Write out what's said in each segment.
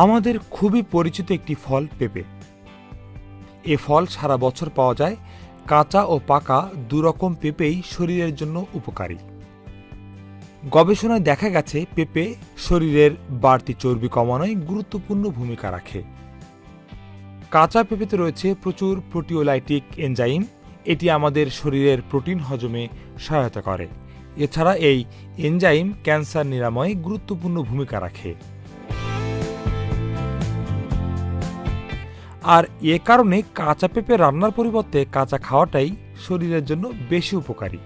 আমাদের খুবই পরিচিত একটি ফল পেঁপে। এ ফল সারা বছর পাওয়া যায়। কাঁচা ও পাকা দুরকম পেঁপেই শরীরের জন্য উপকারী। গবেষণায় দেখা গেছে পেঁপে শরীরের বাড়তি চর্বি কমানোয় গুরুত্বপূর্ণ ভূমিকা রাখে। কাঁচা পেঁপেতে রয়েছে প্রচুর প্রোটিওলাইটিক এনজাইম। এটি আমাদের শরীরের প্রোটিন হজমে সহায়তা করে। এছাড়া এই এনজাইম ক্যান্সার নিরাময়ে গুরুত্বপূর্ণ ভূমিকা রাখে। আর এ কারণে কাঁচা পেঁপে রান্নার পরিবর্তে কাঁচা খাওয়াটাই শরীরের জন্য বেশি উপকারী।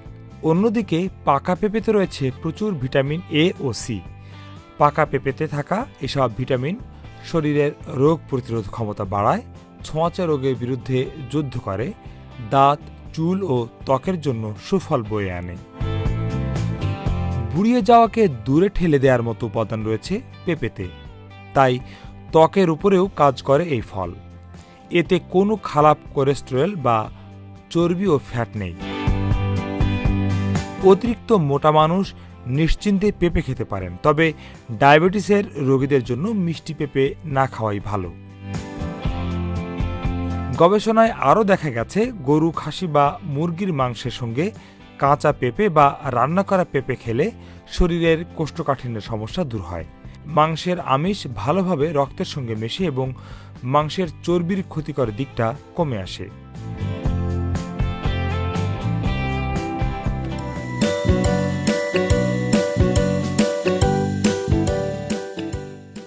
অন্যদিকে পাকা পেঁপেতে রয়েছে প্রচুর ভিটামিন এ ও সি। পাকা পেঁপেতে থাকা এসব ভিটামিন শরীরের রোগ প্রতিরোধ ক্ষমতা বাড়ায়, ছোঁয়াচে রোগের বিরুদ্ধে যুদ্ধ করে, দাঁত, চুল ও ত্বকের জন্য সুফল বয়ে আনে। বুড়িয়ে যাওয়াকে দূরে ঠেলে দেওয়ার মতো উপাদান রয়েছে পেঁপেতে, তাই ত্বকের উপরেও কাজ করে এই ফল। এতে কোনো খারাপ কোলেস্টেরল বা চর্বি ও ফ্যাট নেই। অতিরিক্ত মোটা মানুষ নিশ্চিন্তে পেঁপে খেতে পারেন, তবে ডায়াবেটিসের রোগীদের জন্য মিষ্টি পেঁপে না খাওয়াই ভালো। গবেষণায় আরও দেখা গেছে গরু, খাসি বা মুরগির মাংসের সঙ্গে কাঁচা পেঁপে বা রান্না করা পেঁপে খেলে শরীরের কোষ্ঠকাঠিন্যের সমস্যা দূর হয়। মাংসের আমিষ ভালোভাবে রক্তের সঙ্গে মেশে এবং মাংসের চর্বির ক্ষতিকর দিকটা কমে আসে।